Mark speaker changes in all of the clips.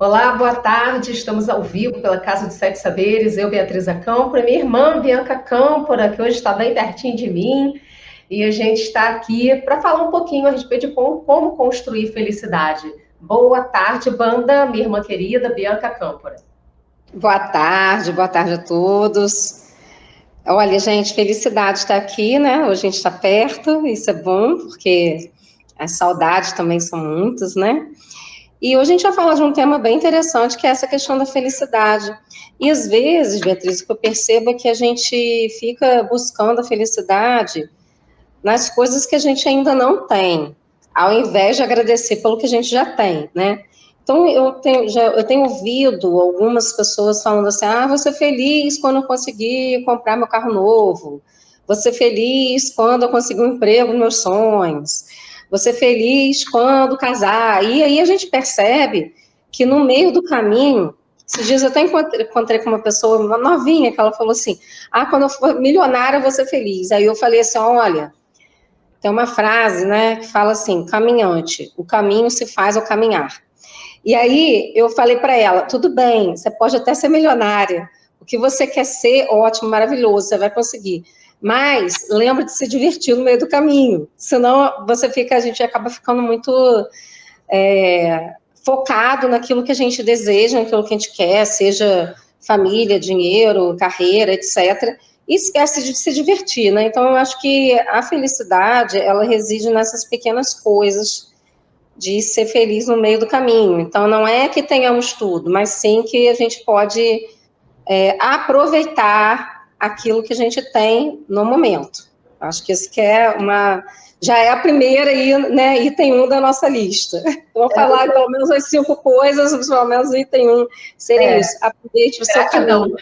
Speaker 1: Olá, boa tarde. Estamos ao vivo pela Casa dos Sete Saberes. Eu, Beatriz Câmpora, e minha irmã, Bianca Câmpora, que hoje está bem pertinho de mim. E a gente está aqui para falar um pouquinho a respeito de como construir felicidade. Boa tarde, banda, minha irmã querida, Bianca Câmpora.
Speaker 2: Boa tarde a todos. Olha, gente, felicidade está aqui, né? Hoje a gente está perto, isso é bom, porque as saudades também são muitas, né? E hoje a gente vai falar de um tema bem interessante, que é essa questão da felicidade. E às vezes, Beatriz, o que eu percebo é que a gente fica buscando a felicidade nas coisas que a gente ainda não tem, ao invés de agradecer pelo que a gente já tem, né? Então, eu tenho ouvido algumas pessoas falando assim, vou ser feliz quando eu conseguir comprar meu carro novo, vou ser feliz quando eu conseguir um emprego nos meus sonhos, vou ser feliz quando casar. E aí a gente percebe que no meio do caminho, esses dias eu até encontrei com uma pessoa, uma novinha, que ela falou assim, quando eu for milionária eu vou ser feliz. Aí eu falei assim, olha, tem uma frase, né, que fala assim, caminhante, o caminho se faz ao caminhar. E aí eu falei para ela, tudo bem, você pode até ser milionária, o que você quer ser, ótimo, maravilhoso, você vai conseguir. Mas lembra de se divertir no meio do caminho, senão a gente acaba ficando muito focado naquilo que a gente deseja, naquilo que a gente quer, seja família, dinheiro, carreira, etc., e esquece de se divertir, né? Então, eu acho que a felicidade, ela reside nessas pequenas coisas, de ser feliz no meio do caminho. Então, não é que tenhamos tudo, mas sim que a gente pode aproveitar aquilo que a gente tem no momento. Acho que isso já é a primeira, né, item 1 da nossa lista. Vou falar pelo menos as 5 coisas, pelo menos o item 1 seria isso. Aproveite o seu caminho.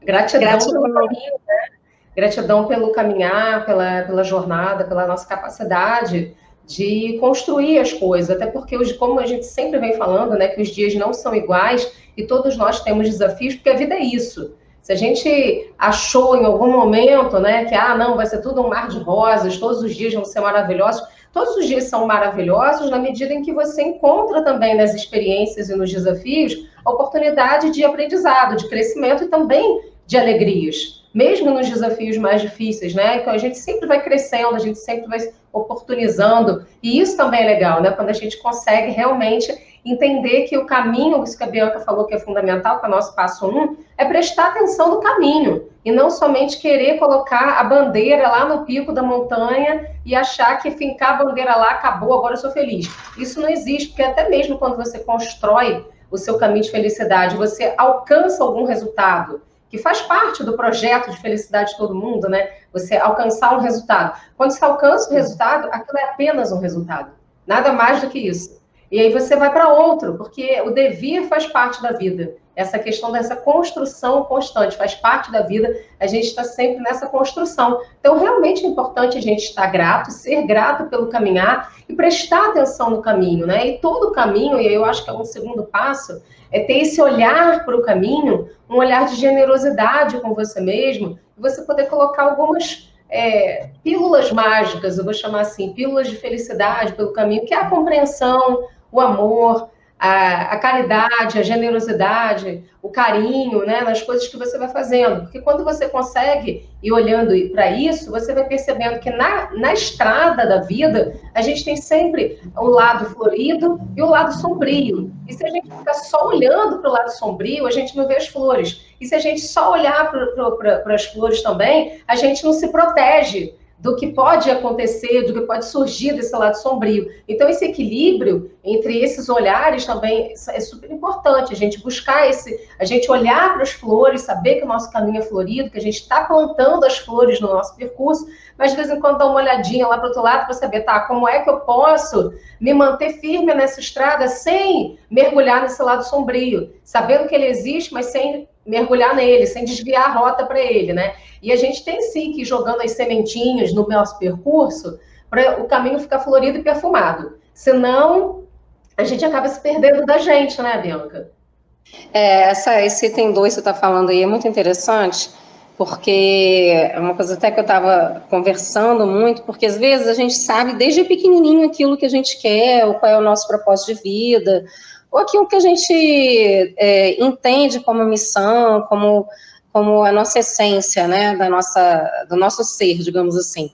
Speaker 1: Gratidão pelo caminho, né? Gratidão pelo caminhar, pela jornada, pela nossa capacidade de construir as coisas, até porque hoje, como a gente sempre vem falando, né, que os dias não são iguais e todos nós temos desafios, porque a vida é isso. Se a gente achou em algum momento, né, que não, vai ser tudo um mar de rosas, todos os dias vão ser maravilhosos, todos os dias são maravilhosos na medida em que você encontra também nas experiências e nos desafios a oportunidade de aprendizado, de crescimento e também de alegrias, mesmo nos desafios mais difíceis, né? Então a gente sempre vai crescendo, a gente sempre vai oportunizando, e isso também é legal, né? Quando a gente consegue realmente entender que o caminho, isso que a Bianca falou que é fundamental para o nosso passo 1, é prestar atenção no caminho, e não somente querer colocar a bandeira lá no pico da montanha e achar que fincar a bandeira lá, acabou, agora eu sou feliz. Isso não existe, porque até mesmo quando você constrói o seu caminho de felicidade, você alcança algum resultado, que faz parte do projeto de felicidade de todo mundo, né? Você alcançar um resultado. Quando você alcança o resultado, aquilo é apenas um resultado. Nada mais do que isso. E aí você vai para outro, porque o devir faz parte da vida. Essa questão dessa construção constante faz parte da vida. A gente está sempre nessa construção. Então, realmente é importante a gente estar grato, ser grato pelo caminhar e prestar atenção no caminho, né? E todo o caminho, e eu acho que é um segundo passo, é ter esse olhar para o caminho, um olhar de generosidade com você mesmo, e você poder colocar algumas pílulas mágicas, eu vou chamar assim, pílulas de felicidade pelo caminho, que é a compreensão, o amor, a caridade, a generosidade, o carinho, né, nas coisas que você vai fazendo. Porque quando você consegue ir olhando para isso, você vai percebendo que na estrada da vida, a gente tem sempre o lado florido e o lado sombrio. E se a gente ficar só olhando para o lado sombrio, a gente não vê as flores. E se a gente só olhar para as flores também, a gente não se protege do que pode acontecer, do que pode surgir desse lado sombrio. Então, esse equilíbrio entre esses olhares também é super importante, a gente buscar a gente olhar para as flores, saber que o nosso caminho é florido, que a gente está plantando as flores no nosso percurso, mas de vez em quando dá uma olhadinha lá para o outro lado para saber, como é que eu posso me manter firme nessa estrada sem mergulhar nesse lado sombrio, sabendo que ele existe, mas sem mergulhar nele, sem desviar a rota para ele, né? E a gente tem sim que ir jogando as sementinhas no nosso percurso para o caminho ficar florido e perfumado. Senão, a gente acaba se perdendo da gente, né, Bianca?
Speaker 2: Esse item 2 que você está falando aí é muito interessante, porque é uma coisa até que eu estava conversando muito, porque às vezes a gente sabe desde pequenininho aquilo que a gente quer, ou qual é o nosso propósito de vida, ou aquilo que a gente entende como missão, como a nossa essência, né, do nosso ser, digamos assim.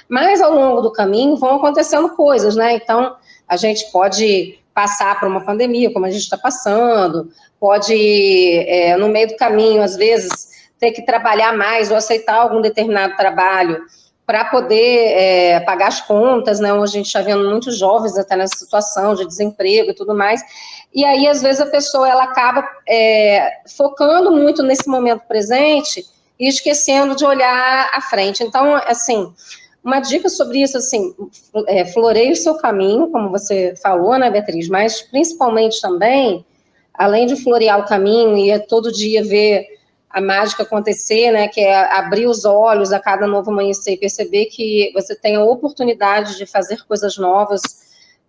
Speaker 2: Mas ao longo do caminho vão acontecendo coisas, né? Então a gente pode passar por uma pandemia, como a gente está passando, pode, no meio do caminho, às vezes, ter que trabalhar mais ou aceitar algum determinado trabalho para poder pagar as contas, né? Hoje a gente está vendo muitos jovens até nessa situação de desemprego e tudo mais. E aí, às vezes, a pessoa ela acaba focando muito nesse momento presente e esquecendo de olhar à frente. Então, assim, uma dica sobre isso, assim, floreie o seu caminho, como você falou, né, Beatriz? Mas, principalmente também, além de florear o caminho e todo dia ver a mágica acontecer, né, que é abrir os olhos a cada novo amanhecer e perceber que você tem a oportunidade de fazer coisas novas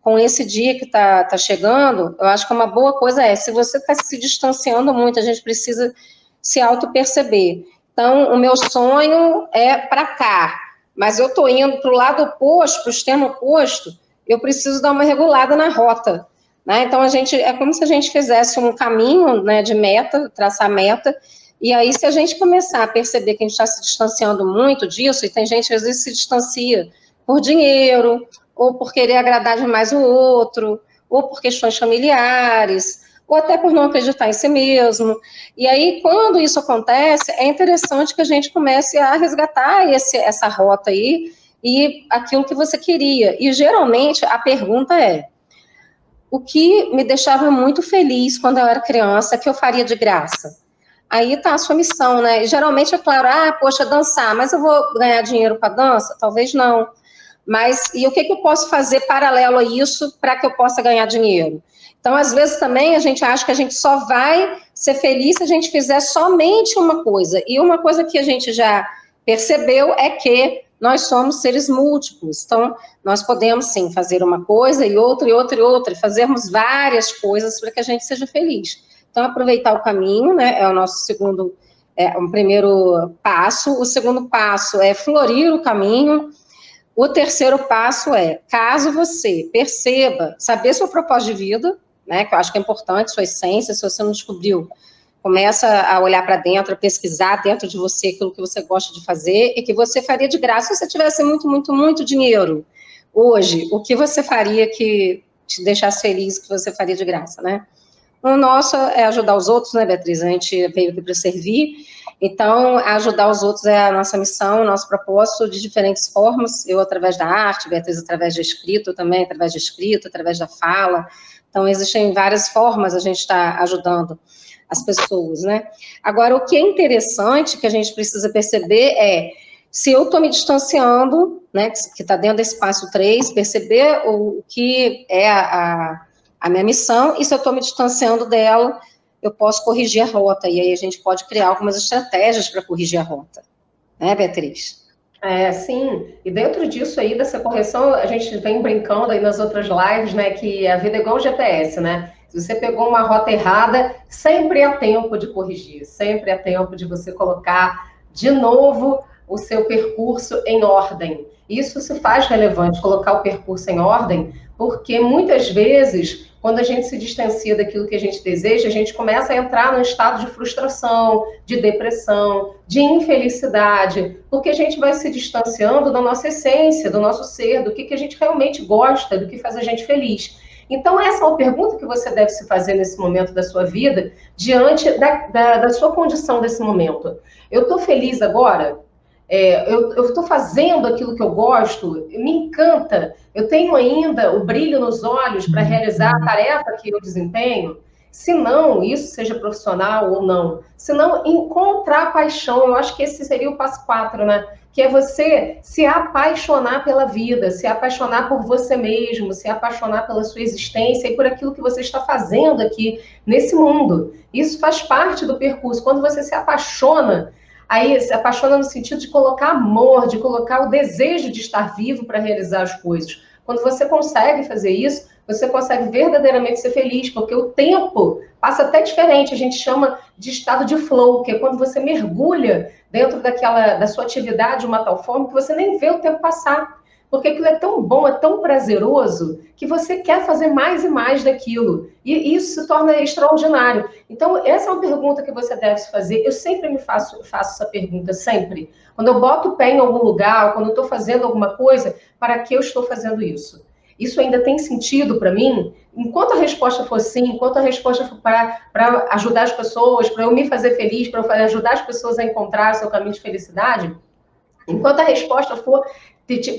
Speaker 2: com esse dia que está chegando, eu acho que uma boa coisa se você está se distanciando muito, a gente precisa se auto-perceber. Então, o meu sonho é para cá, mas eu estou indo para o lado oposto, para o extremo oposto, eu preciso dar uma regulada na rota, né? Então, é como se a gente fizesse um caminho, né, de meta, traçar meta, e aí se a gente começar a perceber que a gente está se distanciando muito disso, e tem gente que às vezes se distancia por dinheiro, ou por querer agradar demais o outro, ou por questões familiares, ou até por não acreditar em si mesmo. E aí, quando isso acontece, é interessante que a gente comece a resgatar essa rota aí, e aquilo que você queria. E, geralmente, a pergunta é, o que me deixava muito feliz quando eu era criança, que eu faria de graça? Aí está a sua missão, né? E, geralmente, é claro, poxa, dançar, mas eu vou ganhar dinheiro com a dança? Talvez não. Mas, e o que eu posso fazer paralelo a isso para que eu possa ganhar dinheiro? Então, às vezes também a gente acha que a gente só vai ser feliz se a gente fizer somente uma coisa. E uma coisa que a gente já percebeu é que nós somos seres múltiplos. Então, nós podemos, sim, fazer uma coisa e outra, e outra, e outra, e fazermos várias coisas para que a gente seja feliz. Então, aproveitar o caminho, né, é o nosso um primeiro passo. O segundo passo é florir o caminho. O terceiro passo é, caso você perceba, saber seu propósito de vida, né, que eu acho que é importante, sua essência, se você não descobriu, começa a olhar para dentro, a pesquisar dentro de você aquilo que você gosta de fazer e que você faria de graça. Se você tivesse muito, muito, muito dinheiro hoje, o que você faria que te deixasse feliz, que você faria de graça, né? O nosso é ajudar os outros, né, Beatriz? A gente veio aqui para servir, então ajudar os outros é a nossa missão, o nosso propósito de diferentes formas, eu através da arte, Beatriz através de escrito também, através de escrita, através da fala, então existem várias formas a gente está ajudando as pessoas, né? Agora, o que é interessante, que a gente precisa perceber é, se eu estou me distanciando, né, que está dentro desse passo 3, perceber o que é a minha missão, e se eu estou me distanciando dela, eu posso corrigir a rota, e aí a gente pode criar algumas estratégias para corrigir a rota, né, Beatriz?
Speaker 1: Sim, e dentro disso aí, dessa correção, a gente vem brincando aí nas outras lives, né, que a vida é igual o GPS, né? Se você pegou uma rota errada, sempre há tempo de corrigir, sempre há tempo de você colocar de novo o seu percurso em ordem. Isso se faz relevante, colocar o percurso em ordem, porque muitas vezes, quando a gente se distancia daquilo que a gente deseja, a gente começa a entrar num estado de frustração, de depressão, de infelicidade, porque a gente vai se distanciando da nossa essência, do nosso ser, do que a gente realmente gosta, do que faz a gente feliz. Então, essa é uma pergunta que você deve se fazer nesse momento da sua vida, diante da sua condição desse momento. Eu estou feliz agora? Eu estou fazendo aquilo que eu gosto? Me encanta? Eu tenho ainda o brilho nos olhos para realizar a tarefa que eu desempenho? Se não, isso seja profissional ou não. Se não, encontrar paixão. Eu acho que esse seria o passo 4, né? Que é você se apaixonar pela vida, se apaixonar por você mesmo, se apaixonar pela sua existência e por aquilo que você está fazendo aqui nesse mundo. Isso faz parte do percurso. Quando você se apaixona, aí se apaixona no sentido de colocar amor, de colocar o desejo de estar vivo para realizar as coisas. Quando você consegue fazer isso, você consegue verdadeiramente ser feliz, porque o tempo passa até diferente. A gente chama de estado de flow, que é quando você mergulha dentro da sua atividade de uma tal forma que você nem vê o tempo passar. porque aquilo é tão bom, é tão prazeroso, que você quer fazer mais e mais daquilo. E isso se torna extraordinário. Então, essa é uma pergunta que você deve se fazer. Eu sempre faço essa pergunta, sempre. Quando eu boto o pé em algum lugar, ou quando eu estou fazendo alguma coisa, para que eu estou fazendo isso? Isso ainda tem sentido para mim? Enquanto a resposta for sim, enquanto a resposta for para ajudar as pessoas, para eu me fazer feliz, para eu ajudar as pessoas a encontrar o seu caminho de felicidade, enquanto a resposta for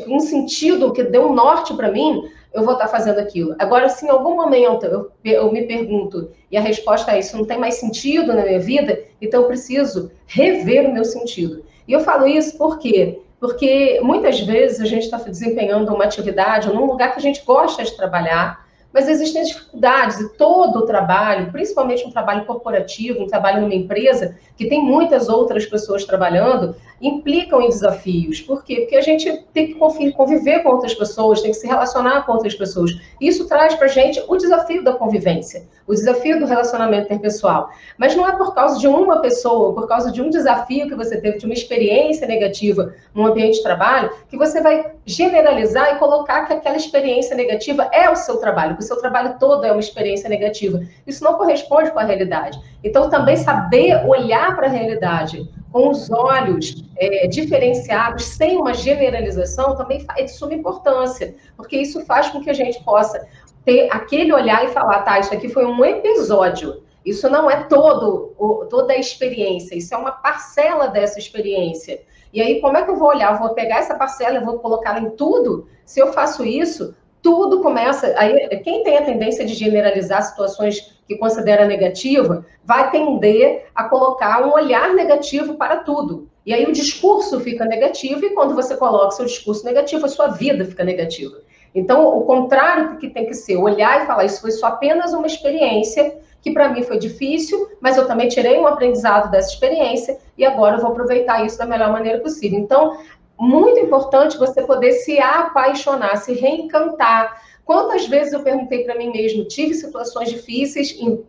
Speaker 1: um sentido que dê um norte para mim, eu vou estar fazendo aquilo. Agora, se em algum momento eu me pergunto e a resposta é isso não tem mais sentido na minha vida, então eu preciso rever o meu sentido. E eu falo isso por quê? Porque muitas vezes a gente está desempenhando uma atividade num lugar que a gente gosta de trabalhar, mas existem dificuldades e todo o trabalho, principalmente um trabalho corporativo, um trabalho numa empresa que tem muitas outras pessoas trabalhando, implicam em desafios. Por quê? Porque a gente tem que conviver com outras pessoas, tem que se relacionar com outras pessoas. Isso traz para a gente o desafio da convivência, o desafio do relacionamento interpessoal. Mas não é por causa de uma pessoa, por causa de um desafio que você teve, de uma experiência negativa no ambiente de trabalho, que você vai generalizar e colocar que aquela experiência negativa é o seu trabalho, que o seu trabalho todo é uma experiência negativa. Isso não corresponde com a realidade. Então, também saber olhar para a realidade com os olhos diferenciados, sem uma generalização, também é de suma importância, porque isso faz com que a gente possa ter aquele olhar e falar, tá, isso aqui foi um episódio, isso não é toda a experiência, isso é uma parcela dessa experiência. E aí, como é que eu vou olhar? Eu vou pegar essa parcela e vou colocá-la em tudo? Se eu faço isso, tudo começa... Aí, quem tem a tendência de generalizar situações que considera negativa, vai tender a colocar um olhar negativo para tudo. E aí o discurso fica negativo, e quando você coloca seu discurso negativo, a sua vida fica negativa. Então, o contrário que tem que ser, olhar e falar, isso foi só apenas uma experiência, que para mim foi difícil, mas eu também tirei um aprendizado dessa experiência, e agora eu vou aproveitar isso da melhor maneira possível. Então, muito importante você poder se apaixonar, se reencantar. Quantas vezes eu perguntei para mim mesmo, tive situações difíceis em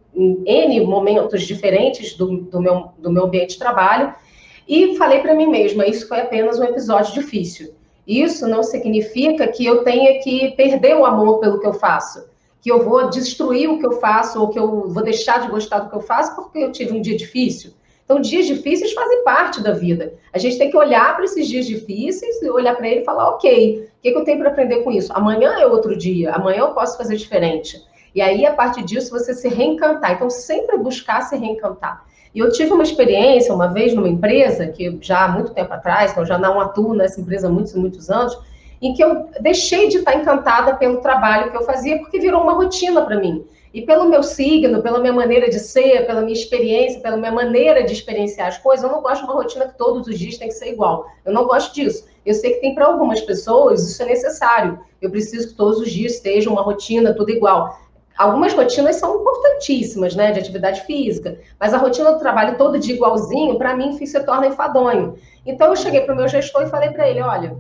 Speaker 1: N momentos diferentes do meu ambiente de trabalho, e falei para mim mesma, isso foi apenas um episódio difícil. Isso não significa que eu tenha que perder o amor pelo que eu faço, que eu vou destruir o que eu faço, ou que eu vou deixar de gostar do que eu faço porque eu tive um dia difícil. Então, dias difíceis fazem parte da vida. A gente tem que olhar para esses dias difíceis, olhar para ele e falar, ok, o que eu tenho para aprender com isso? Amanhã é outro dia, amanhã eu posso fazer diferente. E aí, a partir disso, você se reencantar. Então, sempre buscar se reencantar. E eu tive uma experiência, uma vez, numa empresa, que já há muito tempo atrás, então eu já não atuo nessa empresa há muitos e muitos anos, em que eu deixei de estar encantada pelo trabalho que eu fazia, porque virou uma rotina para mim. E pelo meu signo, pela minha maneira de ser, pela minha experiência, pela minha maneira de experienciar as coisas, eu não gosto de uma rotina que todos os dias tem que ser igual. Eu não gosto disso. Eu sei que tem para algumas pessoas, isso é necessário. Eu preciso que todos os dias esteja uma rotina, tudo igual. Algumas rotinas são importantíssimas, né, de atividade física, mas a rotina do trabalho todo dia igualzinho, para mim, se torna enfadonho. Então, eu cheguei para o meu gestor e falei para ele, olha,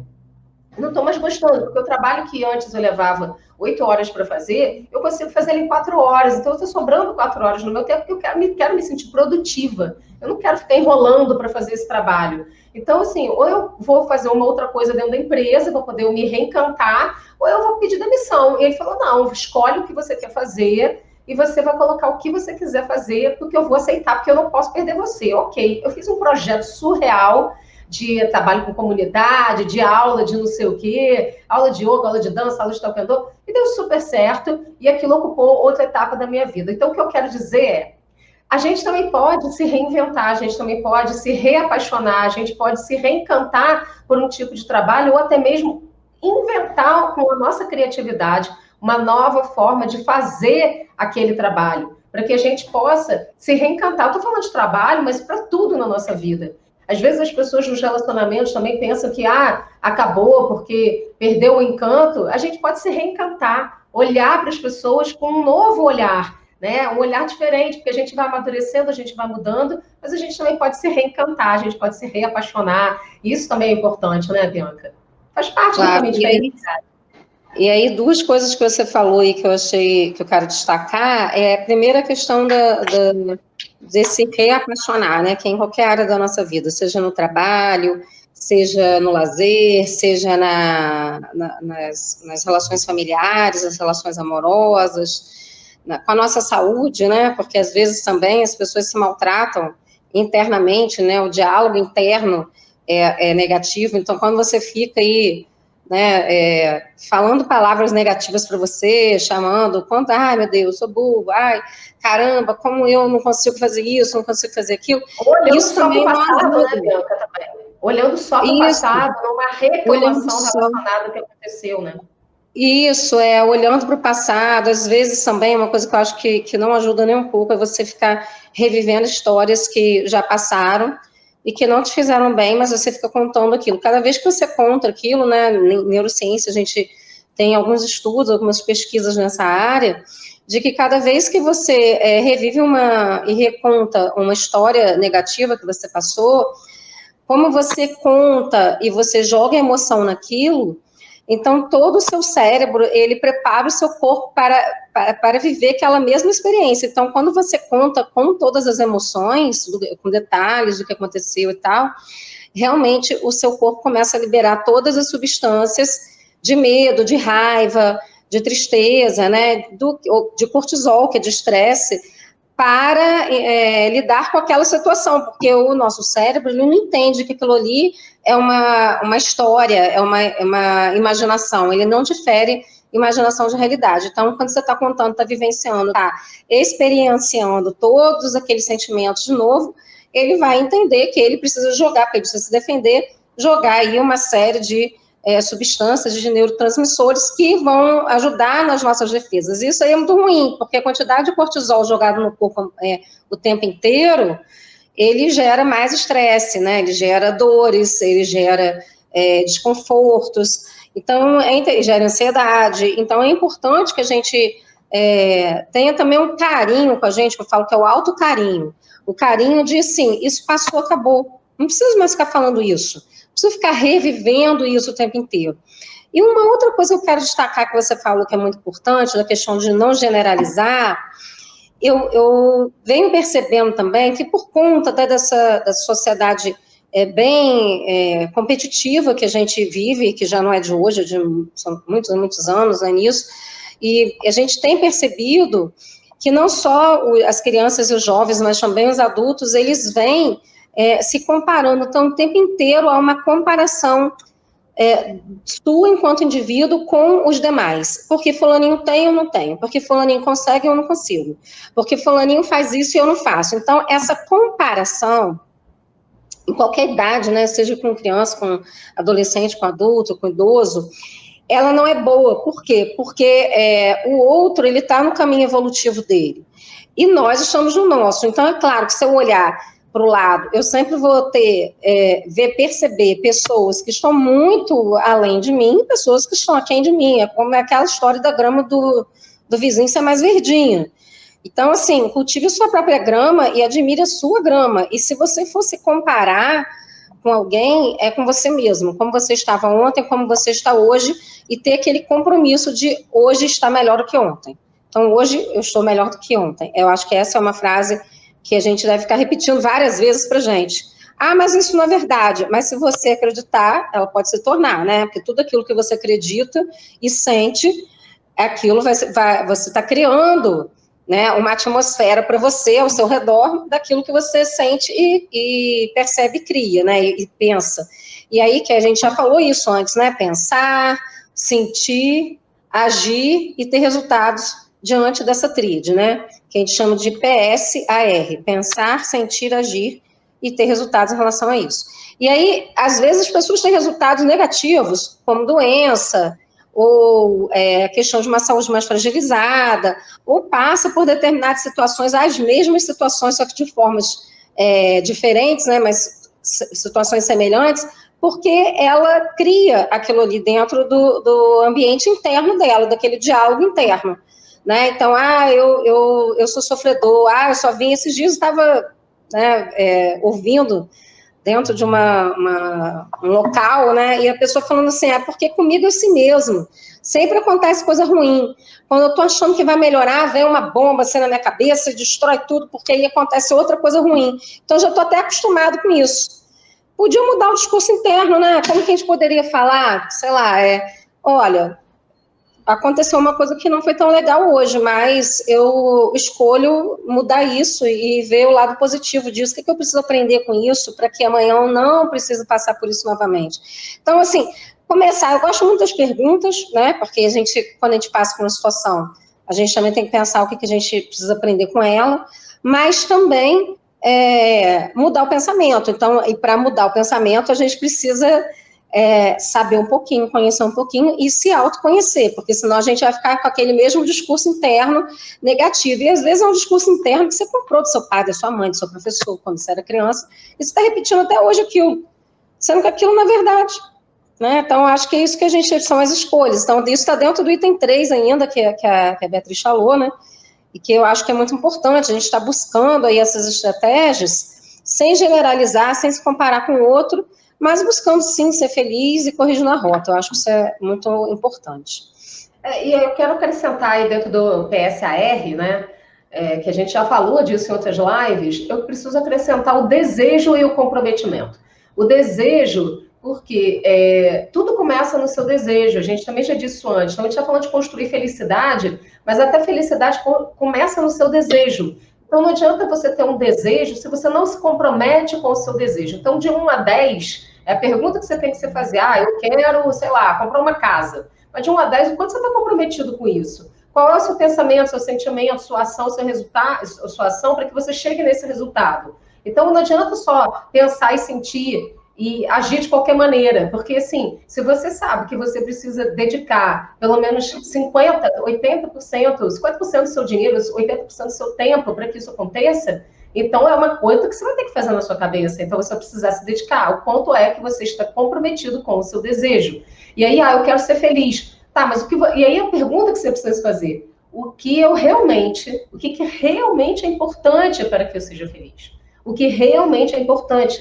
Speaker 1: não estou mais gostando, porque o trabalho que antes eu levava 8 horas para fazer, eu consigo fazer ele em 4 horas. Então, eu estou sobrando 4 horas no meu tempo, porque eu quero me sentir produtiva. Eu não quero ficar enrolando para fazer esse trabalho. Então, assim, ou eu vou fazer uma outra coisa dentro da empresa, para poder me reencantar, ou eu vou pedir demissão. E ele falou, não, escolhe o que você quer fazer e você vai colocar o que você quiser fazer, porque eu vou aceitar, porque eu não posso perder você. Ok, eu fiz um projeto surreal, de trabalho com comunidade, de aula de não sei o quê, aula de yoga, aula de dança, aula de taekwondo, e deu super certo, e aquilo ocupou outra etapa da minha vida. Então, o que eu quero dizer é, a gente também pode se reinventar, a gente também pode se reapaixonar, a gente pode se reencantar por um tipo de trabalho, ou até mesmo inventar com a nossa criatividade uma nova forma de fazer aquele trabalho, para que a gente possa se reencantar. Eu estou falando de trabalho, mas para tudo na nossa vida. Às vezes as pessoas nos relacionamentos também pensam que acabou porque perdeu o encanto. A gente pode se reencantar, olhar para as pessoas com um novo olhar, né? Um olhar diferente, porque a gente vai amadurecendo, a gente vai mudando, mas a gente também pode se reencantar, a gente pode se reapaixonar. Isso também é importante, né, Bianca? Faz parte do caminho de felicidade.
Speaker 2: E aí, duas coisas que você falou aí que eu achei que eu quero destacar é a primeira questão de se reapaixonar, né? Que é em qualquer área da nossa vida, seja no trabalho, seja no lazer, seja nas relações familiares, nas relações amorosas, com a nossa saúde, né? Porque às vezes também as pessoas se maltratam internamente, né? O diálogo interno é negativo. Então, quando você fica aí, né, falando palavras negativas para você, chamando, ai meu Deus, sou burro, ai, caramba, como eu não consigo fazer isso, não consigo fazer aquilo.
Speaker 1: Olhando
Speaker 2: Isso
Speaker 1: só
Speaker 2: também
Speaker 1: para o
Speaker 2: não
Speaker 1: passado,
Speaker 2: ajuda.
Speaker 1: né, Bianca, também. Olhando só para o passado, numa reclamação relacionada ao que aconteceu, né?
Speaker 2: Isso, olhando para o passado, às vezes também uma coisa que eu acho que não ajuda nem um pouco é você ficar revivendo histórias que já passaram e que não te fizeram bem, mas você fica contando aquilo. Cada vez que você conta aquilo, né, em neurociência a gente tem alguns estudos, algumas pesquisas nessa área, de que cada vez que você revive e reconta uma história negativa que você passou, como você conta e você joga emoção naquilo, então todo o seu cérebro, ele prepara o seu corpo para viver aquela mesma experiência. Então, quando você conta com todas as emoções, com detalhes do que aconteceu e tal, realmente o seu corpo começa a liberar todas as substâncias de medo, de raiva, de tristeza, né, de cortisol, que é de estresse, para lidar com aquela situação, porque o nosso cérebro ele não entende que aquilo ali é uma história, é uma imaginação, ele não difere imaginação de realidade. Então, quando você está contando, está vivenciando, está experienciando todos aqueles sentimentos de novo, ele vai entender que ele precisa jogar, porque ele precisa se defender, jogar aí uma série de substâncias, de neurotransmissores que vão ajudar nas nossas defesas. Isso aí é muito ruim, porque a quantidade de cortisol jogado no corpo o tempo inteiro, ele gera mais estresse, né? Ele gera dores, ele gera desconfortos, então, gera ansiedade. Então, é importante que a gente tenha também um carinho com a gente, que eu falo que é o autocarinho. O carinho de, assim, isso passou, acabou. Não preciso mais ficar falando isso. Preciso ficar revivendo isso o tempo inteiro. E uma outra coisa que eu quero destacar que você falou que é muito importante, da questão de não generalizar, eu venho percebendo também que por conta dessa sociedade bem competitiva que a gente vive, que já não é de hoje, são muitos anos nisso, e a gente tem percebido que não só as crianças e os jovens, mas também os adultos, eles vêm se comparando, então o tempo inteiro há uma comparação sua enquanto indivíduo com os demais, porque fulaninho tem, eu não tenho, porque fulaninho consegue, eu não consigo, porque fulaninho faz isso e eu não faço. Então, essa comparação, em qualquer idade, né, seja com criança, com adolescente, com adulto, com idoso, ela não é boa. Por quê? Porque o outro, ele está no caminho evolutivo dele, e nós estamos no nosso. Então, é claro que se eu olhar para o lado, eu sempre vou perceber pessoas que estão muito além de mim e pessoas que estão aquém de mim. É como aquela história da grama do vizinho ser mais verdinha. Então, assim, cultive a sua própria grama e admire a sua grama. E se você fosse comparar com alguém, é com você mesmo, como você estava ontem, como você está hoje, e ter aquele compromisso de hoje estar melhor do que ontem. Então, hoje eu estou melhor do que ontem. Eu acho que essa é uma frase que a gente deve ficar repetindo várias vezes para gente. Ah, mas isso não é verdade. Mas se você acreditar, ela pode se tornar, né? Porque tudo aquilo que você acredita e sente, aquilo você está criando, né, uma atmosfera para você ao seu redor daquilo que você sente e percebe e cria, né? E pensa. E aí que a gente já falou isso antes, né? Pensar, sentir, agir e ter resultados diante dessa tríade, né? Que a gente chama de PSAR, pensar, sentir, agir e ter resultados em relação a isso. E aí, às vezes, as pessoas têm resultados negativos, como doença, ou questão de uma saúde mais fragilizada, ou passa por determinadas situações, as mesmas situações, só que de formas diferentes, né? Mas situações semelhantes, porque ela cria aquilo ali dentro do ambiente interno dela, daquele diálogo interno. Né? Então, eu sou sofredor, eu só vim esses dias, estava ouvindo dentro de um local, né, e a pessoa falando assim, porque comigo é assim mesmo, sempre acontece coisa ruim, quando eu estou achando que vai melhorar, vem uma bomba assim na minha cabeça, destrói tudo, porque aí acontece outra coisa ruim, então já estou até acostumado com isso. podia mudar o discurso interno, né? Como que a gente poderia falar, sei lá, olha, aconteceu uma coisa que não foi tão legal hoje, mas eu escolho mudar isso e ver o lado positivo disso. O que eu preciso aprender com isso para que amanhã eu não precise passar por isso novamente? Então, assim, começar, eu gosto muito das perguntas, né? Porque quando a gente passa por uma situação, a gente também tem que pensar o que a gente precisa aprender com ela, mas também mudar o pensamento. Então, e para mudar o pensamento, a gente precisa saber um pouquinho, conhecer um pouquinho e se autoconhecer, porque senão a gente vai ficar com aquele mesmo discurso interno negativo. E às vezes é um discurso interno que você comprou do seu pai, da sua mãe, do seu professor, quando você era criança, e você está repetindo até hoje aquilo, sendo que aquilo não é verdade. Né? Então, acho que é isso que são as escolhas. Então, isso está dentro do item 3 ainda, que a Beatriz falou, né? E que eu acho que é muito importante, a gente está buscando aí essas estratégias, sem generalizar, sem se comparar com o outro, mas buscando, sim, ser feliz e corrigindo a rota. Eu acho que isso é muito importante.
Speaker 1: E eu quero acrescentar aí dentro do PSAR, né, que a gente já falou disso em outras lives, eu preciso acrescentar o desejo e o comprometimento. O desejo, porque tudo começa no seu desejo, a gente também já disse isso antes, então a gente está falando de construir felicidade, mas até felicidade começa no seu desejo. Então não adianta você ter um desejo se você não se compromete com o seu desejo. Então de 1 a 10, a pergunta que você tem que se fazer, eu quero, sei lá, comprar uma casa. Mas de 1 a 10, o quanto você está comprometido com isso? Qual é o seu pensamento, seu sentimento, sua ação, seu resultado, sua ação para que você chegue nesse resultado? Então não adianta só pensar e sentir e agir de qualquer maneira, porque assim, se você sabe que você precisa dedicar pelo menos 50%, 80%, 50% do seu dinheiro, 80% do seu tempo para que isso aconteça, então é uma coisa que você vai ter que fazer na sua cabeça, então você vai precisar se dedicar. O ponto é que você está comprometido com o seu desejo. E aí, eu quero ser feliz. Tá, mas e aí a pergunta que você precisa fazer, o que realmente é importante para que eu seja feliz? O que realmente é importante?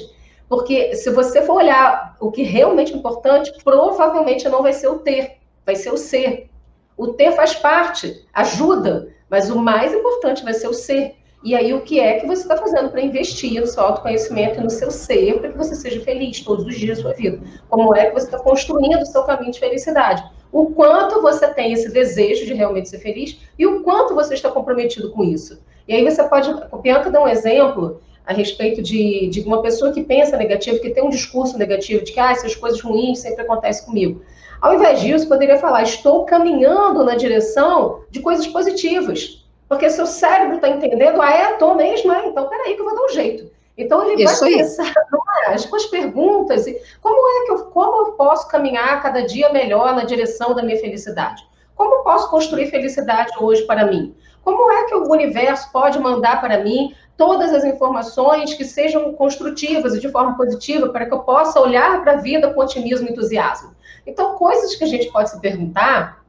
Speaker 1: Porque se você for olhar o que realmente é importante, provavelmente não vai ser o ter, vai ser o ser. O ter faz parte, ajuda, mas o mais importante vai ser o ser. E aí, o que é que você está fazendo para investir no seu autoconhecimento e no seu ser, para que você seja feliz todos os dias da sua vida? Como é que você está construindo o seu caminho de felicidade? O quanto você tem esse desejo de realmente ser feliz e o quanto você está comprometido com isso. E aí você pode... O Bianca dá um exemplo a respeito de uma pessoa que pensa negativo, que tem um discurso negativo, de que essas coisas ruins sempre acontecem comigo. Ao invés disso, poderia falar, estou caminhando na direção de coisas positivas. Porque seu cérebro está entendendo, estou mesmo, então peraí que eu vou dar um jeito. Então ele vai começar com as perguntas, como eu posso caminhar cada dia melhor na direção da minha felicidade? Como eu posso construir felicidade hoje para mim? Como é que o universo pode mandar para mim todas as informações que sejam construtivas e de forma positiva para que eu possa olhar para a vida com otimismo e entusiasmo? Então, coisas que a gente pode se perguntar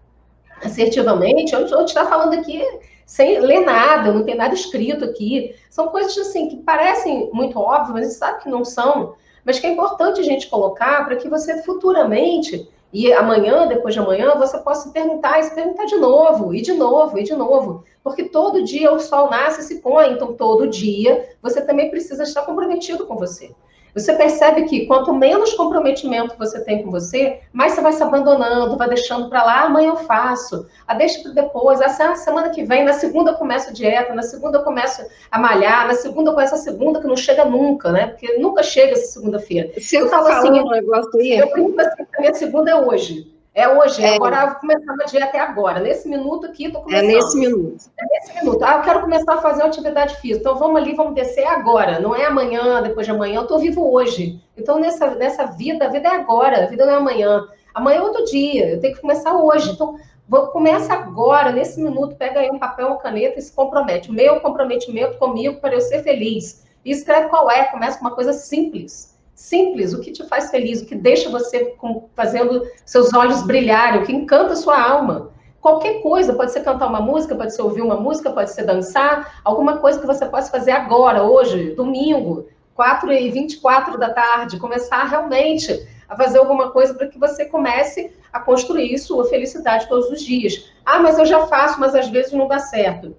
Speaker 1: assertivamente, a gente está falando aqui sem ler nada, não tem nada escrito aqui. São coisas assim que parecem muito óbvias, mas a gente sabe que não são, mas que é importante a gente colocar para que você futuramente, e amanhã, depois de amanhã, você possa se perguntar e se perguntar de novo, e de novo, e de novo. Porque todo dia o sol nasce e se põe, então todo dia você também precisa estar comprometido com você. Você percebe que quanto menos comprometimento você tem com você, mais você vai se abandonando, vai deixando para lá, amanhã eu faço, deixa para depois, semana que vem, na segunda eu começo a dieta, na segunda eu começo a malhar, na segunda eu começo a segunda que não chega nunca, né? Porque nunca chega essa segunda-feira.
Speaker 2: Eu falo assim,
Speaker 1: eu brinco assim, a minha segunda é hoje. É hoje, agora eu vou começar uma dieta agora. Nesse minuto aqui, estou começando.
Speaker 2: Nesse minuto.
Speaker 1: Nesse minuto. Eu quero começar a fazer uma atividade física. Então, vamos ali, vamos descer agora. Não é amanhã, depois de amanhã. Eu estou vivo hoje. Então, nessa vida, a vida é agora. A vida não é amanhã. Amanhã é outro dia. Eu tenho que começar hoje. Então, começa agora, nesse minuto. Pega aí um papel, uma caneta e se compromete. Meu comprometimento comigo para eu ser feliz. E escreve qual é. Começa com uma coisa simples. Simples, o que te faz feliz, o que deixa você fazendo seus olhos brilharem, o que encanta a sua alma. Qualquer coisa, pode ser cantar uma música, pode ser ouvir uma música, pode ser dançar, alguma coisa que você possa fazer agora, hoje, domingo, 4h24 da tarde, começar realmente a fazer alguma coisa para que você comece a construir sua felicidade todos os dias. Mas eu já faço, mas às vezes não dá certo.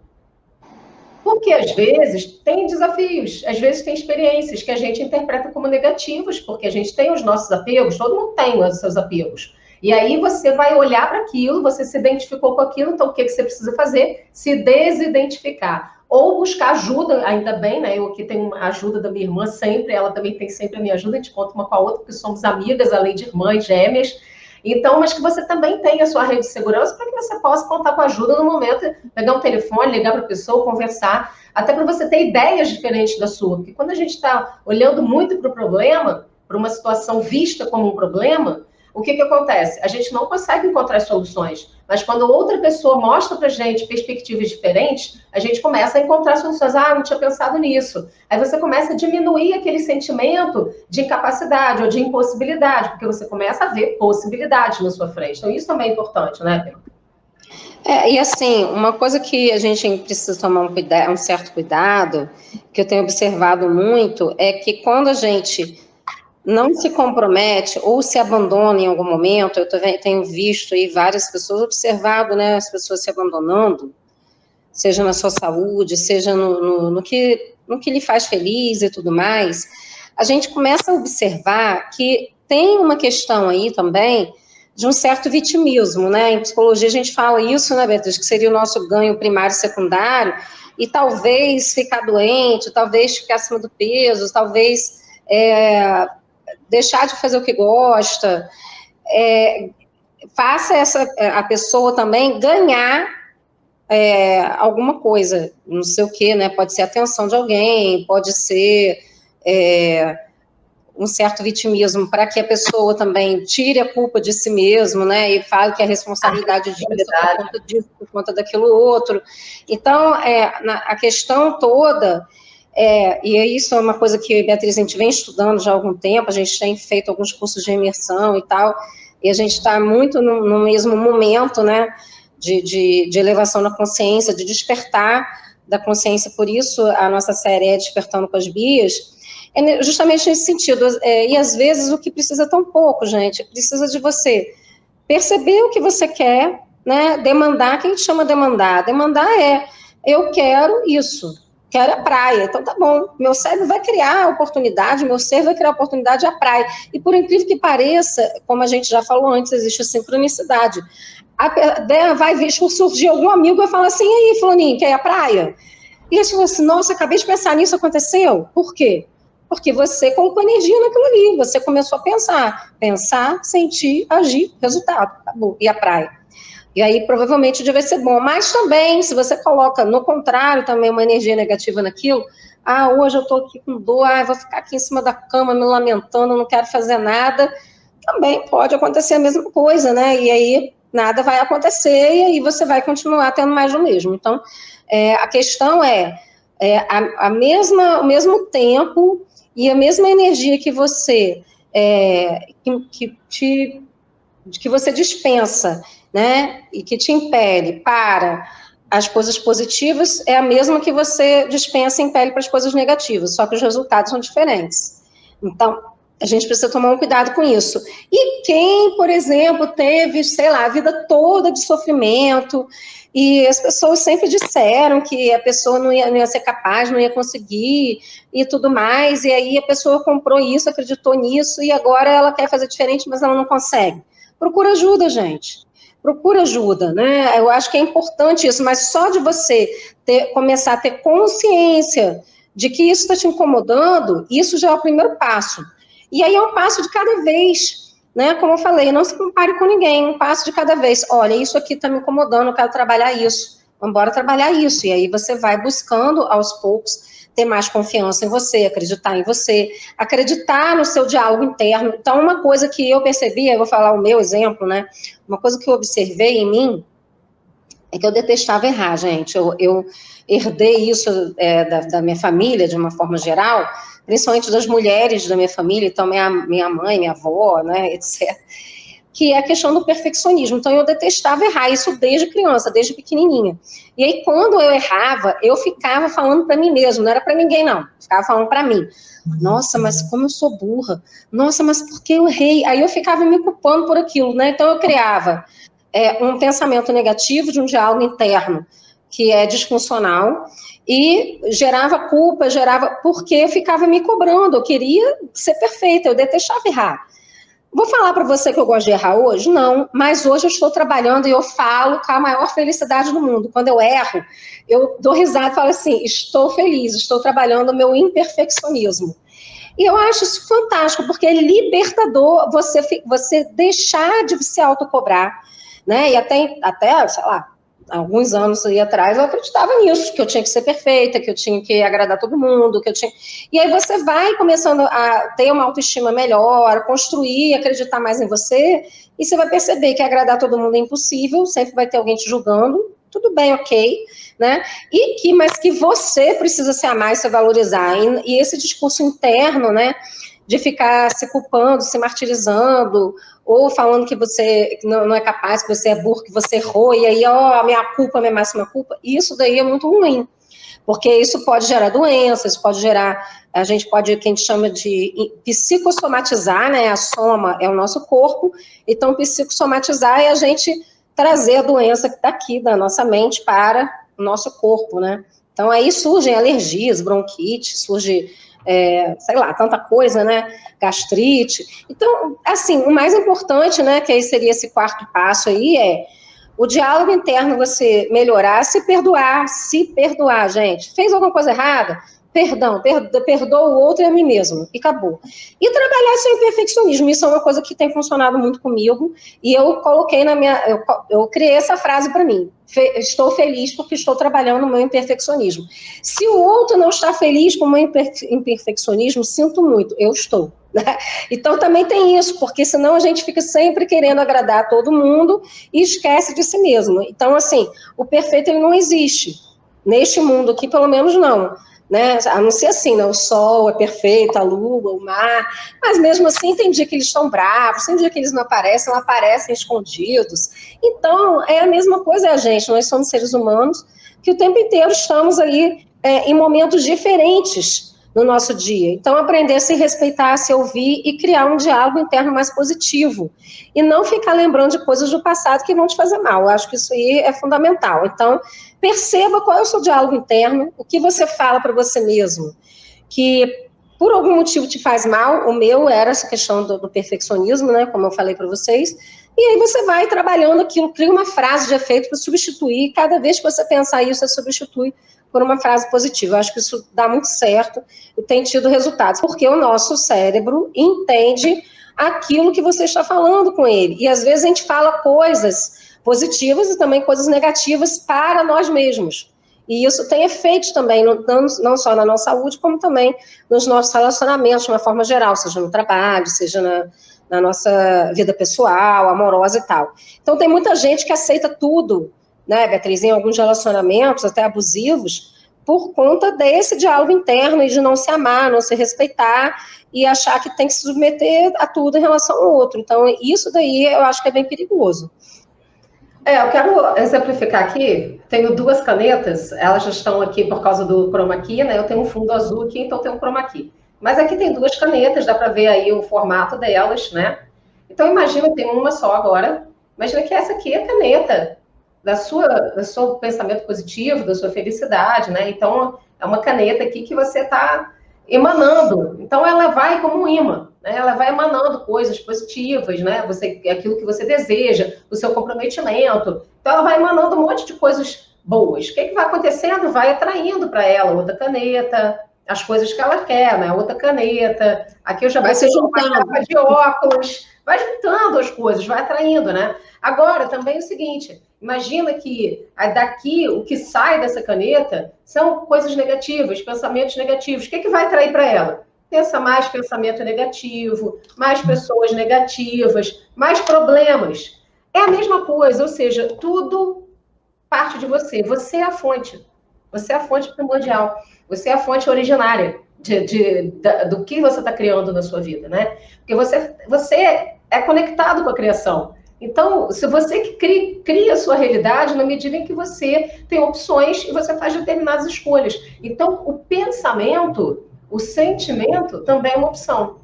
Speaker 1: Por Porque, às vezes, tem desafios, às vezes tem experiências que a gente interpreta como negativas, porque a gente tem os nossos apegos, todo mundo tem os seus apegos. E aí você vai olhar para aquilo, você se identificou com aquilo, então o que você precisa fazer? Se desidentificar. Ou buscar ajuda, ainda bem, né? Eu aqui tenho a ajuda da minha irmã sempre, ela também tem sempre a minha ajuda, a gente conta uma com a outra, porque somos amigas, além de irmãs gêmeas. Então, mas que você também tenha a sua rede de segurança para que você possa contar com ajuda no momento, pegar um telefone, ligar para a pessoa, conversar, até para você ter ideias diferentes da sua. Porque quando a gente está olhando muito para o problema, para uma situação vista como um problema, o que acontece? A gente não consegue encontrar soluções, mas quando outra pessoa mostra para a gente perspectivas diferentes, a gente começa a encontrar soluções. Ah, não tinha pensado nisso. Aí você começa a diminuir aquele sentimento de incapacidade ou de impossibilidade, porque você começa a ver possibilidades na sua frente. Então, isso também é importante, né, Pedro?
Speaker 2: E assim, uma coisa que a gente precisa tomar um certo cuidado, que eu tenho observado muito, é que quando a gente não se compromete ou se abandona em algum momento, eu tenho visto aí várias pessoas, observado, né, as pessoas se abandonando, seja na sua saúde, seja no que lhe faz feliz e tudo mais, a gente começa a observar que tem uma questão aí também de um certo vitimismo, né, em psicologia a gente fala isso, né, Beatriz, que seria o nosso ganho primário e secundário, e talvez ficar doente, talvez ficar acima do peso, talvez deixar de fazer o que gosta, faça a pessoa também ganhar alguma coisa, não sei o que, né, pode ser a atenção de alguém, pode ser um certo vitimismo para que a pessoa também tire a culpa de si mesmo, né, e fale que a responsabilidade disso por conta disso, por conta daquilo outro. Então, a questão toda... e isso é uma coisa que eu e a Beatriz, a gente vem estudando já há algum tempo, a gente tem feito alguns cursos de imersão e tal, e a gente está muito no mesmo momento, né, de elevação da consciência, de despertar da consciência, por isso a nossa série é Despertando com as Bias, justamente nesse sentido, e às vezes o que precisa tão pouco, gente, precisa de você perceber o que você quer, né, demandar, quem chama demandar? Demandar eu quero isso, quero a praia, então tá bom, meu cérebro vai criar a oportunidade, meu ser vai criar a oportunidade à praia, e por incrível que pareça, como a gente já falou antes, existe a sincronicidade, vai vir, surgir algum amigo e vai falar assim, e aí, fulaninho, quer ir à praia? E aí você fala assim, nossa, acabei de pensar nisso, aconteceu? Por quê? Porque você colocou energia naquilo ali, você começou a pensar, sentir, agir, resultado, acabou, e a praia. E aí, provavelmente, o dia vai ser bom. Mas também, se você coloca, no contrário, também uma energia negativa naquilo, hoje eu tô aqui com dor, vou ficar aqui em cima da cama me lamentando, não quero fazer nada, também pode acontecer a mesma coisa, né? E aí, nada vai acontecer, e aí você vai continuar tendo mais do mesmo. Então, a questão o mesmo tempo e a mesma energia que você, que você dispensa, né, e que te impele para as coisas positivas, é a mesma que você dispensa e impele para as coisas negativas, só que os resultados são diferentes. Então, a gente precisa tomar um cuidado com isso. E quem, por exemplo, teve, sei lá, a vida toda de sofrimento, e as pessoas sempre disseram que a pessoa não ia ser capaz, não ia conseguir, e tudo mais, e aí a pessoa comprou isso, acreditou nisso, e agora ela quer fazer diferente, mas ela não consegue. Procura ajuda, gente. Procura ajuda, né? Eu acho que é importante isso, mas só de você começar a ter consciência de que isso está te incomodando, isso já é o primeiro passo. E aí é um passo de cada vez, né? Como eu falei, não se compare com ninguém, um passo de cada vez. Olha, isso aqui está me incomodando, eu quero trabalhar isso. Vamos embora trabalhar isso. E aí você vai buscando, aos poucos, ter mais confiança em você, acreditar em você, acreditar no seu diálogo interno. Então, uma coisa que eu percebi, eu vou falar o meu exemplo, né? Uma coisa que eu observei em mim é que eu detestava errar, gente. Eu herdei isso da minha família, de uma forma geral, principalmente das mulheres da minha família, então minha mãe, minha avó, né, etc., que é a questão do perfeccionismo. Então, eu detestava errar, isso desde criança, desde pequenininha. E aí, quando eu errava, eu ficava falando para mim mesma, não era para ninguém, não. Ficava falando para mim. Nossa, mas como eu sou burra. Nossa, mas por que eu errei? Aí eu ficava me culpando por aquilo, né? Então, eu criava um pensamento negativo de um diálogo interno, que é disfuncional, e gerava culpa, porque ficava me cobrando, eu queria ser perfeita, eu detestava errar. Vou falar para você que eu gosto de errar hoje? Não, mas hoje eu estou trabalhando e eu falo com a maior felicidade do mundo. Quando eu erro, eu dou risada e falo assim, estou feliz, estou trabalhando o meu imperfeccionismo. E eu acho isso fantástico, porque é libertador você deixar de se autocobrar, né? E até, sei lá, alguns anos aí atrás, eu acreditava nisso, que eu tinha que ser perfeita, que eu tinha que agradar todo mundo, que eu tinha... E aí você vai começando a ter uma autoestima melhor, construir, acreditar mais em você, e você vai perceber que agradar todo mundo é impossível, sempre vai ter alguém te julgando, tudo bem, ok, né? Mas que você precisa se amar e se valorizar. E esse discurso interno, né, de ficar se culpando, se martirizando, ou falando que você não é capaz, que você é burro, que você errou, e aí, ó, a minha culpa, a minha máxima culpa, isso daí é muito ruim, porque isso pode gerar doenças, pode gerar, a gente pode, que a gente chama de psicossomatizar, né, a soma é o nosso corpo, então psicossomatizar é a gente trazer a doença que está aqui da nossa mente para o nosso corpo, né, então aí surgem alergias, bronquite, surge... sei lá, tanta coisa, né, gastrite. Então, assim, o mais importante, né, que aí seria esse quarto passo aí, é o diálogo interno, você melhorar, se perdoar, gente. Fez alguma coisa errada? Perdão, perdoa o outro e a mim mesmo, e acabou. E trabalhar sem perfeccionismo, isso é uma coisa que tem funcionado muito comigo, e eu coloquei eu criei essa frase para mim, estou feliz porque estou trabalhando no meu imperfeccionismo. Se o outro não está feliz com o meu imperfeccionismo, sinto muito, eu estou. Né? Então também tem isso, porque senão a gente fica sempre querendo agradar todo mundo e esquece de si mesmo. Então, assim, o perfeito ele não existe. Neste mundo aqui, pelo menos não. Né? A não ser assim, né? O sol é perfeito, a lua, o mar, mas mesmo assim tem dia que eles estão bravos, tem dia que eles não aparecem escondidos. Então, é a mesma coisa a gente, nós somos seres humanos que o tempo inteiro estamos ali em momentos diferentes no nosso dia. Então, aprender a se respeitar, a se ouvir e criar um diálogo interno mais positivo. E não ficar lembrando de coisas do passado que vão te fazer mal. Eu acho que isso aí é fundamental. Então, perceba qual é o seu diálogo interno, o que você fala para você mesmo, que por algum motivo te faz mal. O meu era essa questão do perfeccionismo, né, como eu falei para vocês, e aí você vai trabalhando aquilo, cria uma frase de efeito para substituir, e cada vez que você pensar isso, você substitui por uma frase positiva. Eu acho que isso dá muito certo e tem tido resultados, porque o nosso cérebro entende aquilo que você está falando com ele, e às vezes a gente fala coisas positivas e também coisas negativas para nós mesmos. E isso tem efeitos também, não só na nossa saúde, como também nos nossos relacionamentos, de uma forma geral, seja no trabalho, seja na nossa vida pessoal, amorosa e tal. Então, tem muita gente que aceita tudo, né, Beatriz, em alguns relacionamentos, até abusivos, por conta desse diálogo interno e de não se amar, não se respeitar e achar que tem que se submeter a tudo em relação ao outro. Então, isso daí eu acho que é bem perigoso.
Speaker 1: Eu quero exemplificar aqui, tenho duas canetas, elas já estão aqui por causa do chroma key, né? Eu tenho um fundo azul aqui, então tem um chroma key. Mas aqui tem duas canetas, dá para ver aí o formato delas, né? Então imagina, tem uma só agora, imagina que essa aqui é a caneta do seu pensamento positivo, da sua felicidade, né? Então é uma caneta aqui que você está emanando. Então ela vai como um imã, né? Ela vai emanando coisas positivas, né? Aquilo que você deseja, o seu comprometimento. Então ela vai emanando um monte de coisas boas. O que vai acontecendo? Vai atraindo para ela outra caneta, as coisas que ela quer, né? Outra caneta. Aqui eu já
Speaker 2: vai se juntando.
Speaker 1: Uma capa de óculos. Vai juntando as coisas, vai atraindo, né? Agora, também é o seguinte, imagina que daqui, o que sai dessa caneta são coisas negativas, pensamentos negativos. O que vai atrair para ela? Pensa mais pensamento negativo, mais pessoas negativas, mais problemas. É a mesma coisa, ou seja, tudo parte de você. Você é a fonte. Você é a fonte primordial. Você é a fonte originária do que você está criando na sua vida, né? Porque você é conectado com a criação. Então, se você cria a sua realidade na medida em que você tem opções e você faz determinadas escolhas. Então, o pensamento, o sentimento também é uma opção.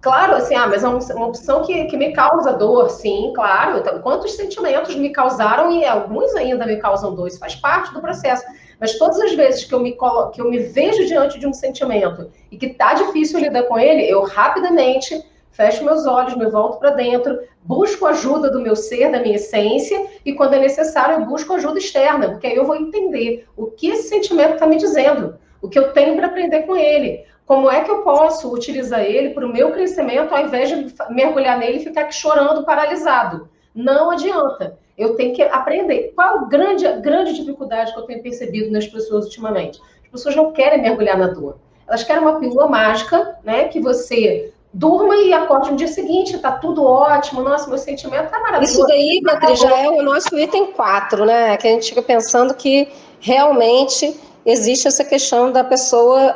Speaker 1: Claro, assim, mas é uma opção que me causa dor, sim, claro. Então, quantos sentimentos me causaram e alguns ainda me causam dor, isso faz parte do processo. Mas todas as vezes que eu me vejo diante de um sentimento e que tá difícil lidar com ele, eu rapidamente fecho meus olhos, me volto para dentro, busco ajuda do meu ser, da minha essência, e quando é necessário, eu busco ajuda externa, porque aí eu vou entender o que esse sentimento está me dizendo, o que eu tenho para aprender com ele. Como é que eu posso utilizar ele para o meu crescimento, ao invés de mergulhar nele e ficar aqui chorando, paralisado? Não adianta. Eu tenho que aprender. Qual a grande dificuldade que eu tenho percebido nas pessoas ultimamente? As pessoas não querem mergulhar na dor. Elas querem uma pílula mágica, né? Que você durma e acorde no dia seguinte, tá tudo ótimo, nossa, meu sentimento tá maravilhoso.
Speaker 2: Isso daí, Beatriz, já é o nosso item 4, né? Que a gente fica pensando que realmente existe essa questão da pessoa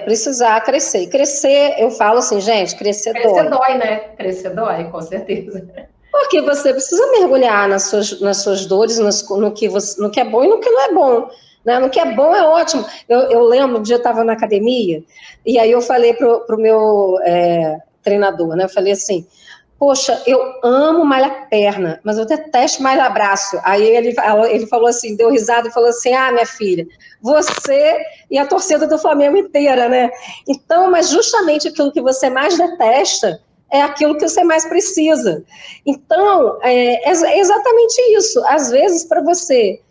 Speaker 2: precisar crescer. E crescer, eu falo assim, gente, crescer dói.
Speaker 1: Crescer dói, né? Crescer dói, com certeza.
Speaker 2: Porque você precisa mergulhar nas suas dores, no que é bom e no que não é bom. Né? No que é bom é ótimo. Eu lembro, um dia eu estava na academia, e aí eu falei pro meu treinador, né? Eu falei assim, poxa, eu amo malhar perna, mas eu detesto malhar braço. Aí ele falou assim, deu risada e falou assim, minha filha, você e a torcida do Flamengo inteira, né? Então, mas justamente aquilo que você mais detesta é aquilo que você mais precisa. Então, é exatamente isso. Às vezes, para você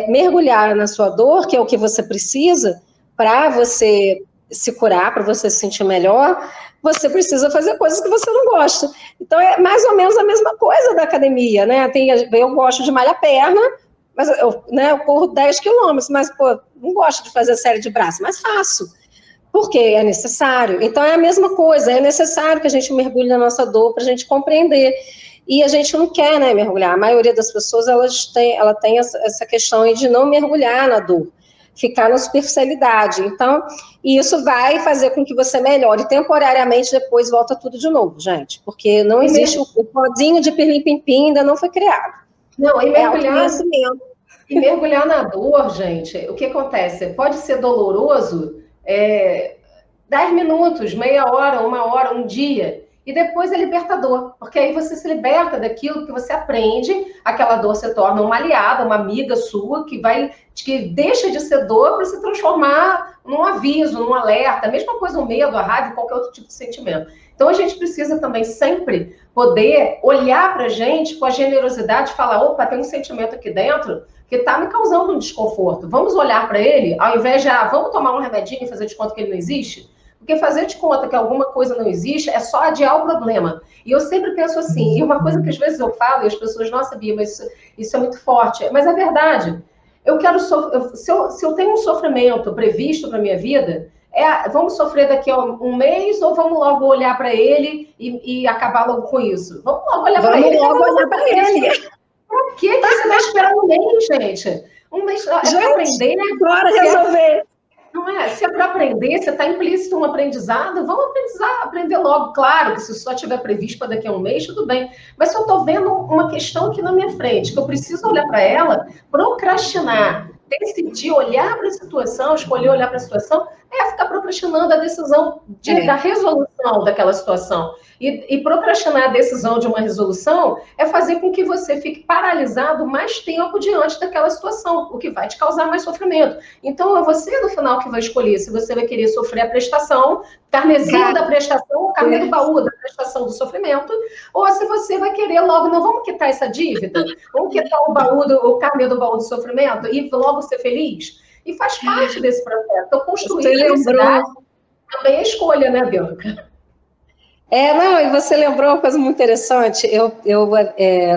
Speaker 2: mergulhar na sua dor, que é o que você precisa, para você se curar, para você se sentir melhor, você precisa fazer coisas que você não gosta. Então, é mais ou menos a mesma coisa da academia, né? Eu gosto de malhar perna, mas eu corro 10 quilômetros, mas, pô, não gosto de fazer série de braço, mas faço. Porque é necessário. Então, é a mesma coisa, é necessário que a gente mergulhe na nossa dor para a gente compreender. E a gente não quer, né, mergulhar. A maioria das pessoas, ela tem essa questão de não mergulhar na dor, ficar na superficialidade. Então, isso vai fazer com que você melhore temporariamente, depois volta tudo de novo, gente. Porque não existe o podinho de pirlim-pim-pim, ainda não foi criado.
Speaker 1: Não, e mergulhar na dor, gente, o que acontece? Pode ser doloroso 10 minutos, meia hora, 1 hora, um dia, e depois é libertador, porque aí você se liberta daquilo que você aprende, aquela dor se torna uma aliada, uma amiga sua, que deixa de ser dor para se transformar num aviso, num alerta, a mesma coisa o medo, a raiva, qualquer outro tipo de sentimento. Então a gente precisa também sempre poder olhar para a gente com a generosidade e falar, opa, tem um sentimento aqui dentro que está me causando um desconforto. Vamos olhar para ele, ao invés de, vamos tomar um remedinho e fazer de conta que ele não existe? Porque fazer de conta que alguma coisa não existe é só adiar o problema. E eu sempre penso assim, e uma coisa que às vezes eu falo, e as pessoas, nossa, Bia, mas isso é muito forte. Mas é verdade. Se eu tenho um sofrimento previsto para minha vida, vamos sofrer daqui a um mês ou vamos logo olhar para ele e acabar logo com isso? Vamos logo olhar para ele.
Speaker 2: Vamos logo olhar para ele.
Speaker 1: Por que você vai esperar um mês, gente? Um mês é para aprender, né?
Speaker 2: Bora resolver.
Speaker 1: Não é? Se é para aprender, se está implícito um aprendizado, vamos aprender logo. Claro que se só tiver previsto para daqui a um mês, tudo bem. Mas se eu estou vendo uma questão aqui na minha frente, que eu preciso olhar para ela, procrastinar, decidir olhar para a situação, escolher olhar para a situação, ficar procrastinando a decisão da resolução daquela situação. E procrastinar a decisão de uma resolução é fazer com que você fique paralisado mais tempo diante daquela situação, o que vai te causar mais sofrimento. Então, é você, no final, que vai escolher se você vai querer sofrer a prestação, carnezinho da prestação, o carnê do baú da prestação do sofrimento, ou se você vai querer logo, não, vamos quitar essa dívida? Vamos quitar o carnê do baú do sofrimento e logo ser feliz? E faz parte desse processo. Então, construir felicidade também é escolha, né, Bianca?
Speaker 2: Não, e você lembrou uma coisa muito interessante. Eu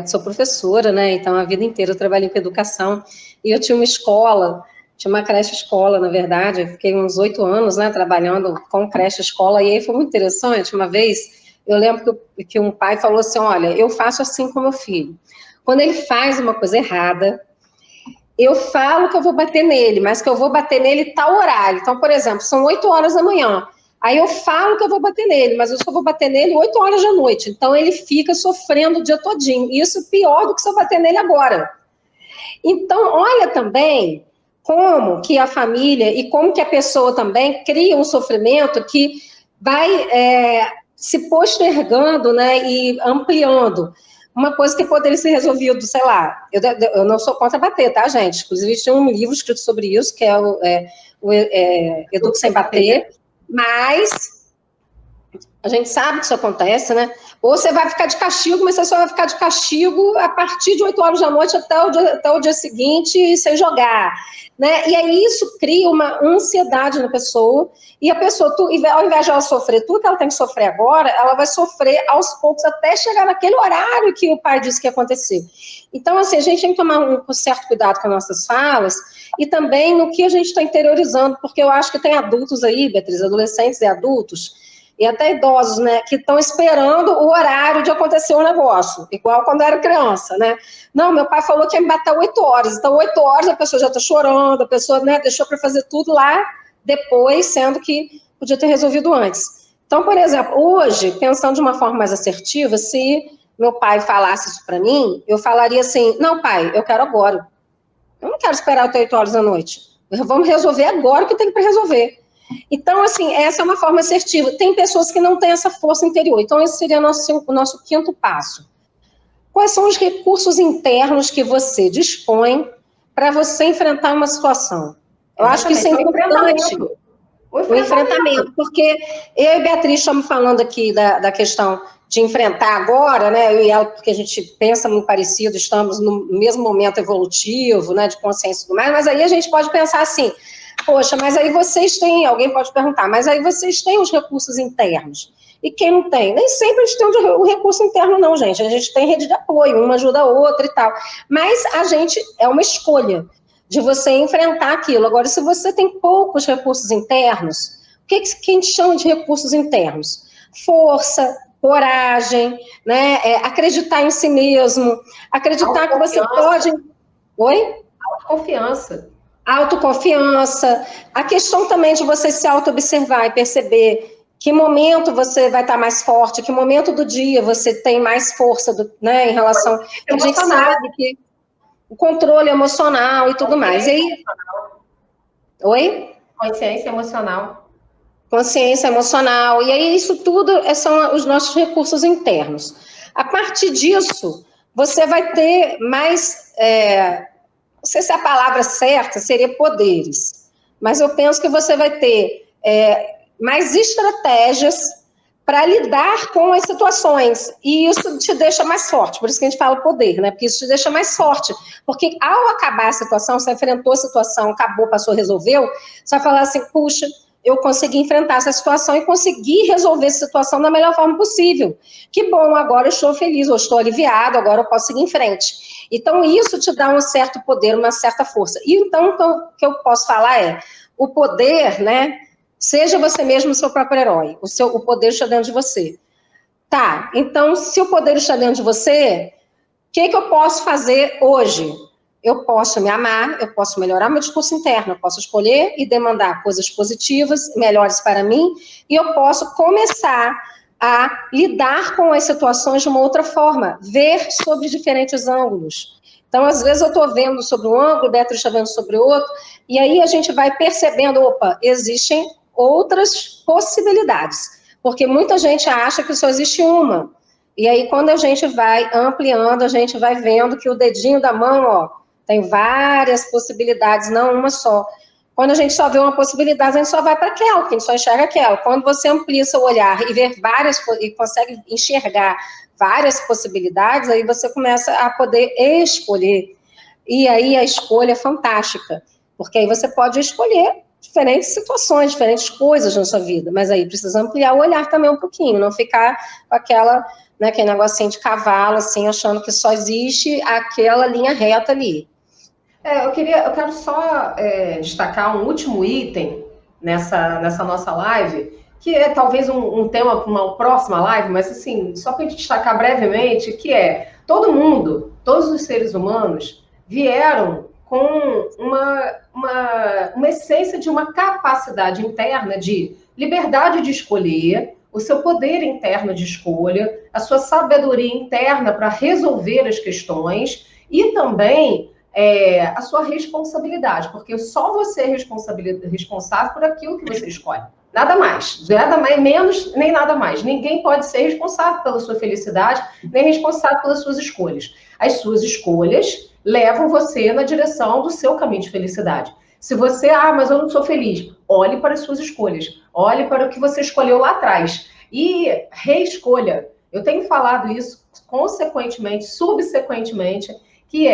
Speaker 2: sou professora, né? Então, a vida inteira eu trabalhei com educação. E eu tinha uma escola, tinha uma creche-escola, na verdade. Eu fiquei uns 8 anos, né, trabalhando com creche-escola. E aí foi muito interessante. Uma vez, eu lembro que um pai falou assim, olha, eu faço assim com meu filho. Quando ele faz uma coisa errada, eu falo que eu vou bater nele, mas que eu vou bater nele tal horário. Então, por exemplo, são 8 horas da manhã. Aí eu falo que eu vou bater nele, mas eu só vou bater nele 8 horas da noite. Então, ele fica sofrendo o dia todinho. Isso pior do que se eu bater nele agora. Então, olha também como que a família e como que a pessoa também cria um sofrimento que vai se postergando, né, e ampliando. Uma coisa que poderia ser resolvido, sei lá, eu não sou contra bater, tá, gente? Inclusive, tinha um livro escrito sobre isso, que é o Eduque Sem Bater, mas a gente sabe que isso acontece, né? Ou você vai ficar de castigo, mas você só vai ficar de castigo a partir de 8 horas da noite até o dia seguinte sem jogar, né? E aí isso cria uma ansiedade na pessoa, e a pessoa, ao invés de ela sofrer tudo que ela tem que sofrer agora, ela vai sofrer aos poucos até chegar naquele horário que o pai disse que ia acontecer. Então, assim, a gente tem que tomar um certo cuidado com as nossas falas, e também no que a gente está interiorizando, porque eu acho que tem adultos aí, Beatriz, adolescentes e adultos, e até idosos, né, que estão esperando o horário de acontecer um negócio, igual quando eu era criança, né? Não, meu pai falou que ia me matar 8 horas, então 8 horas a pessoa já está chorando, a pessoa, né, deixou para fazer tudo lá depois, sendo que podia ter resolvido antes. Então, por exemplo, hoje, pensando de uma forma mais assertiva, se meu pai falasse isso para mim, eu falaria assim, não, pai, eu quero agora. Eu não quero esperar até 8 horas da noite. Vamos resolver agora o que tem para resolver. Então, assim, essa é uma forma assertiva. Tem pessoas que não têm essa força interior. Então, esse seria o nosso quinto passo. Quais são os recursos internos que você dispõe para você enfrentar uma situação? Eu acho que isso é importante. O enfrentamento. Porque eu e Beatriz estamos falando aqui da questão de enfrentar agora, né? Eu e ela, porque a gente pensa muito parecido, estamos no mesmo momento evolutivo, né? De consciência e tudo mais, mas aí a gente pode pensar assim, poxa, mas aí vocês têm, alguém pode perguntar, mas aí vocês têm os recursos internos. E quem não tem? Nem sempre a gente tem o recurso interno, não, gente. A gente tem rede de apoio, uma ajuda a outra e tal. Mas a gente, é uma escolha de você enfrentar aquilo. Agora, se você tem poucos recursos internos, o que a gente chama de recursos internos? Força, coragem, né? Acreditar em si mesmo, acreditar que você pode... Oi?
Speaker 1: Autoconfiança.
Speaker 2: Autoconfiança, a questão também de você se auto-observar e perceber que momento você vai estar mais forte, que momento do dia você tem mais força, né, em relação... A gente sabe que o controle emocional e tudo mais. E aí... Oi?
Speaker 1: Consciência emocional.
Speaker 2: Consciência emocional. E aí isso tudo são os nossos recursos internos. A partir disso, você vai ter mais... não sei se a palavra certa seria poderes, mas eu penso que você vai ter mais estratégias para lidar com as situações, e isso te deixa mais forte, por isso que a gente fala poder, né? Porque isso te deixa mais forte, porque ao acabar a situação, você enfrentou a situação, acabou, passou, resolveu, você vai falar assim, puxa, eu consegui enfrentar essa situação e consegui resolver essa situação da melhor forma possível. Que bom, agora eu estou feliz, eu estou aliviado, agora eu posso seguir em frente. Então, isso te dá um certo poder, uma certa força. E então, o que eu posso falar é, o poder, né, seja você mesmo o seu próprio herói, o poder está dentro de você. Tá, então, se o poder está dentro de você, o que eu posso fazer hoje? Eu posso me amar, eu posso melhorar meu discurso interno, eu posso escolher e demandar coisas positivas, melhores para mim, e eu posso começar a lidar com as situações de uma outra forma, ver sobre diferentes ângulos. Então, às vezes eu estou vendo sobre um ângulo, Beatriz está vendo sobre outro, e aí a gente vai percebendo, opa, existem outras possibilidades, porque muita gente acha que só existe uma, e aí quando a gente vai ampliando, a gente vai vendo que o dedinho da mão, ó, tem várias possibilidades, não uma só. Quando a gente só vê uma possibilidade, a gente só vai para aquela, porque a gente só enxerga aquela. Quando você amplia seu olhar e vê e consegue enxergar várias possibilidades, aí você começa a poder escolher. E aí a escolha é fantástica, porque aí você pode escolher diferentes situações, diferentes coisas na sua vida, mas aí precisa ampliar o olhar também um pouquinho, não ficar com aquela, né, aquele negocinho de cavalo, assim, achando que só existe aquela linha reta ali.
Speaker 1: Eu quero só destacar um último item nessa nossa live, que é talvez um tema para uma próxima live, mas assim, só para destacar brevemente, que é, todos os seres humanos vieram com uma essência de uma capacidade interna de liberdade de escolher, o seu poder interno de escolha, a sua sabedoria interna para resolver as questões e também a sua responsabilidade, porque só você é responsável por aquilo que você escolhe, Nada mais, nada mais, menos, nem nada mais. Ninguém pode ser responsável pela sua felicidade, nem responsável pelas suas escolhas. As suas escolhas levam você na direção do seu caminho de felicidade. Se você, mas eu não sou feliz, olhe para as suas escolhas, olhe para o que você escolheu lá atrás e reescolha. Eu tenho falado isso consequentemente, subsequentemente, que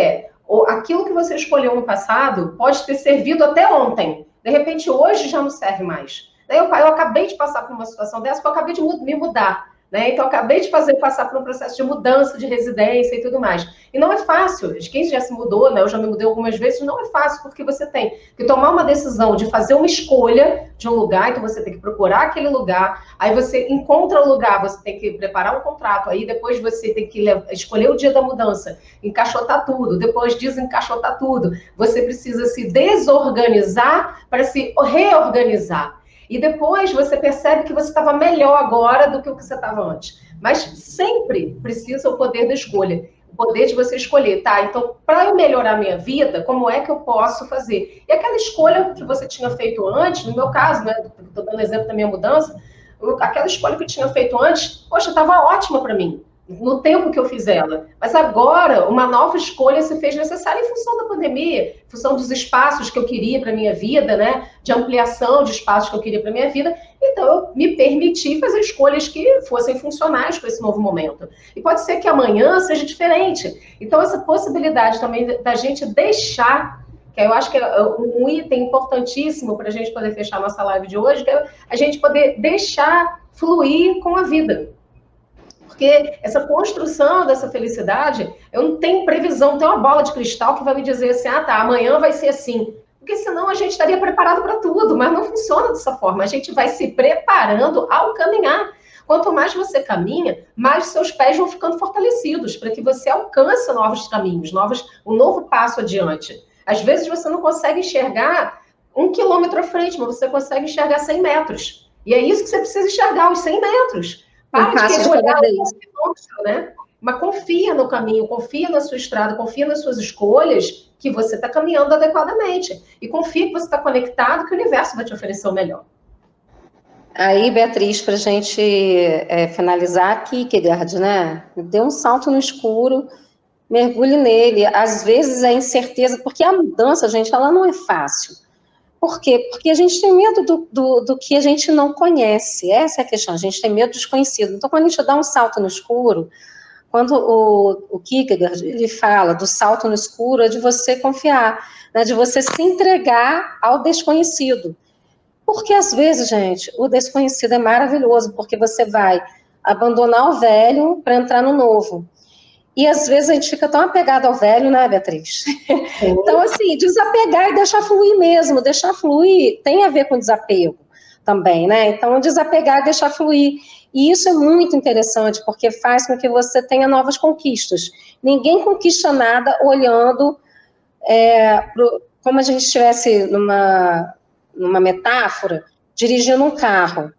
Speaker 1: aquilo que você escolheu no passado pode ter servido até ontem. De repente, hoje já não serve mais. Eu acabei de passar por uma situação dessa, porque eu acabei de me mudar, né? Então, eu acabei de passar por um processo de mudança de residência e tudo mais. E não é fácil. Quem já se mudou, né? Eu já me mudei algumas vezes, não é fácil, porque você tem que tomar uma decisão de fazer uma escolha de um lugar, então você tem que procurar aquele lugar, aí você encontra o lugar, você tem que preparar um contrato, aí depois você tem que escolher o dia da mudança, encaixotar tudo, depois desencaixotar tudo. Você precisa se desorganizar para se reorganizar. E depois você percebe que você estava melhor agora do que o que você estava antes. Mas sempre precisa o poder da escolha. O poder de você escolher, tá? Então, para eu melhorar a minha vida, como é que eu posso fazer? E aquela escolha que você tinha feito antes, no meu caso, né? Estou dando exemplo da minha mudança, aquela escolha que eu tinha feito antes, poxa, estava ótima para mim, no tempo que eu fiz ela. Mas agora, uma nova escolha se fez necessária em função da pandemia, em função dos espaços que eu queria para a minha vida, né? De ampliação de espaços que eu queria para a minha vida. Então, eu me permiti fazer escolhas que fossem funcionais para esse novo momento. E pode ser que amanhã seja diferente. Então, essa possibilidade também da gente deixar, que eu acho que é um item importantíssimo para a gente poder fechar a nossa live de hoje, que é a gente poder deixar fluir com a vida. Porque essa construção dessa felicidade, eu não tenho previsão, não tenho uma bola de cristal que vai me dizer assim, amanhã vai ser assim. Porque senão a gente estaria preparado para tudo, mas não funciona dessa forma. A gente vai se preparando ao caminhar. Quanto mais você caminha, mais seus pés vão ficando fortalecidos, para que você alcance novos caminhos, um novo passo adiante. Às vezes você não consegue enxergar 1 quilômetro à frente, mas você consegue enxergar 100 metros. E é isso que você precisa enxergar, os 100 metros. Para de querer olhar o quilômetro, né? Mas confia no caminho, confia na sua estrada, confia nas suas escolhas, que você está caminhando adequadamente. E confia que você está conectado, que o universo vai te oferecer o melhor.
Speaker 2: Aí, Beatriz, para a gente finalizar aqui, Kierkegaard, né? Dê um salto no escuro, mergulhe nele. Às vezes a incerteza, porque a mudança, gente, ela não é fácil. Por quê? Porque a gente tem medo do que a gente não conhece. Essa é a questão, a gente tem medo do desconhecido. Então, quando a gente dá um salto no escuro, quando o Kierkegaard ele fala do salto no escuro, é de você confiar, né, de você se entregar ao desconhecido. Porque, às vezes, gente, o desconhecido é maravilhoso, porque você vai abandonar o velho para entrar no novo. E, às vezes, a gente fica tão apegado ao velho, né, Beatriz? Então, assim, desapegar e deixar fluir mesmo. Deixar fluir tem a ver com desapego também, né? Então, desapegar e deixar fluir. E isso é muito interessante, porque faz com que você tenha novas conquistas. Ninguém conquista nada olhando como a gente estivesse numa metáfora, dirigindo um carro.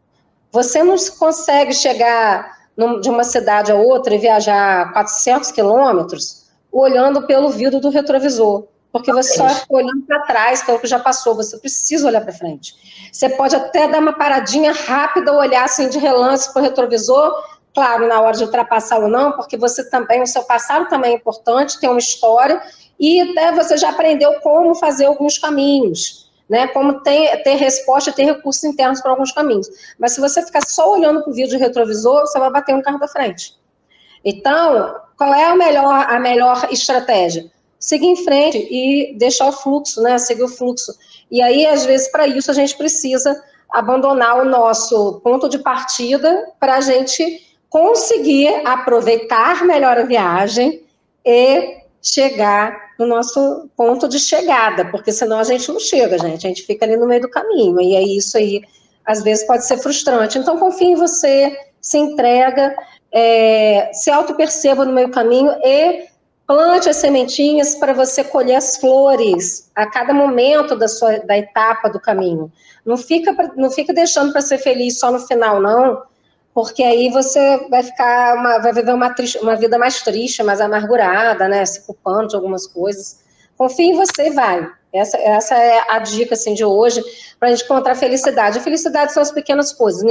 Speaker 2: Você não consegue chegar de uma cidade a outra e viajar 400 quilômetros olhando pelo vidro do retrovisor, porque você só está olhando para trás, que é o que já passou, você precisa olhar para frente. Você pode até dar uma paradinha rápida, olhar assim de relance para o retrovisor, claro, na hora de ultrapassar ou não, porque você também, o seu passado também é importante, tem uma história, e até você já aprendeu como fazer alguns caminhos, né, como ter resposta e ter recursos internos para alguns caminhos. Mas se você ficar só olhando para o vídeo retrovisor, você vai bater no carro da frente. Então, qual é a melhor estratégia? Seguir em frente e deixar o fluxo, né, seguir o fluxo. E aí, às vezes, para isso, a gente precisa abandonar o nosso ponto de partida para a gente conseguir aproveitar melhor a viagem e chegar no nosso ponto de chegada, porque senão a gente não chega, gente, a gente fica ali no meio do caminho, e aí isso aí, às vezes, pode ser frustrante. Então, confie em você, se entrega, se auto-perceba no meio do caminho e plante as sementinhas para você colher as flores a cada momento da etapa do caminho. Não fica deixando para ser feliz só no final, não, porque aí você vai viver uma vida mais triste, mais amargurada, né, se culpando de algumas coisas. Confie em você e vai. Essa é a dica, assim, de hoje, para a gente encontrar felicidade. A felicidade são as pequenas coisas.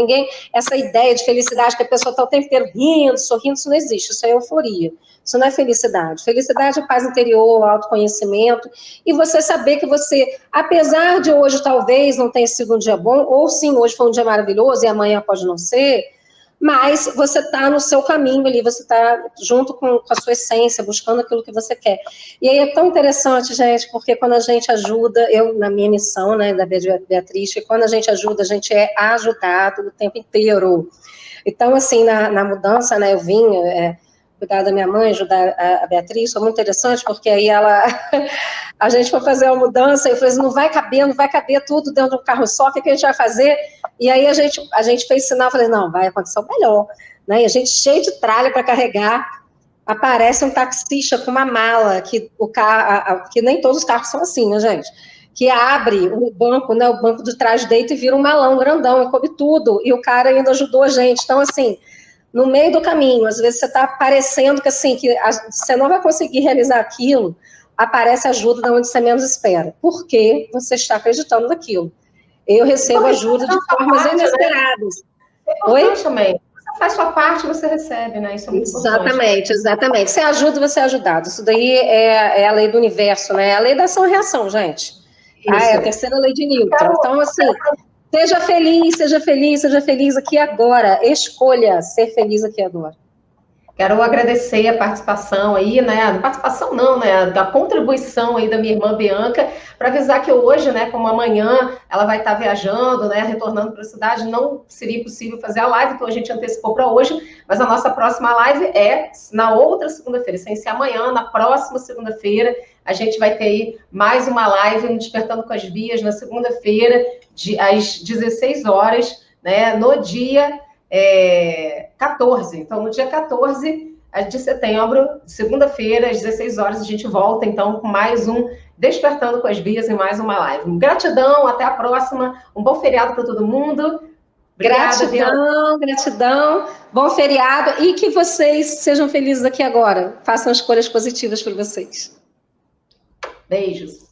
Speaker 2: Essa ideia de felicidade que a pessoa está o tempo inteiro rindo, sorrindo, isso não existe. Isso é euforia. Isso não é felicidade. Felicidade é paz interior, autoconhecimento, e você saber que você, apesar de hoje talvez não tenha sido um dia bom, ou sim, hoje foi um dia maravilhoso e amanhã pode não ser, mas você está no seu caminho ali, você está junto com a sua essência, buscando aquilo que você quer. E aí é tão interessante, gente, porque quando a gente ajuda, eu, na minha missão, né, da Beatriz, que quando a gente ajuda, a gente é ajudado o tempo inteiro. Então, assim, na mudança, né, eu vim cuidar da minha mãe, ajudar a Beatriz, foi muito interessante, porque aí a gente foi fazer a mudança, eu falei assim, não vai caber tudo dentro do carro só, o que a gente vai fazer? E aí a gente fez sinal, eu falei, não, vai acontecer o melhor, né? E a gente cheio de tralha para carregar, aparece um taxista com uma mala, que que nem todos os carros são assim, né, gente? Que abre o banco, né, o banco de trás deita e vira um malão grandão, e coube tudo, e o cara ainda ajudou a gente, então assim, no meio do caminho, às vezes você está parecendo que assim, que você não vai conseguir realizar aquilo, aparece ajuda de onde você menos espera, porque você está acreditando naquilo. Eu recebo ajuda de formas inesperadas.
Speaker 1: É importante também. Você faz sua parte, você recebe, né? Isso é muito
Speaker 2: importante. Exatamente. Você ajuda, você é ajudado. Isso daí é a lei do universo, né? É a lei da ação e reação, gente. É a terceira lei de Newton. Então, assim, seja feliz aqui agora. Escolha ser feliz aqui agora.
Speaker 1: Quero agradecer a participação aí, né? A participação não, né? Da contribuição aí da minha irmã Bianca, para avisar que hoje, né, como amanhã ela vai estar viajando, né, retornando para a cidade, não seria possível fazer a live, então a gente antecipou para hoje, mas a nossa próxima live é na outra segunda-feira, sem ser amanhã, na próxima segunda-feira, a gente vai ter aí mais uma live no Despertando com as Bias, na segunda-feira, às 16 horas, né, no dia 14. Então, no dia 14 de setembro, segunda-feira, às 16 horas, a gente volta, então, com mais um Despertando com as Bias e mais uma live. Gratidão, até a próxima. Um bom feriado para todo mundo.
Speaker 2: Obrigada, gratidão. Bom feriado e que vocês sejam felizes aqui agora. Façam escolhas positivas para vocês.
Speaker 1: Beijos.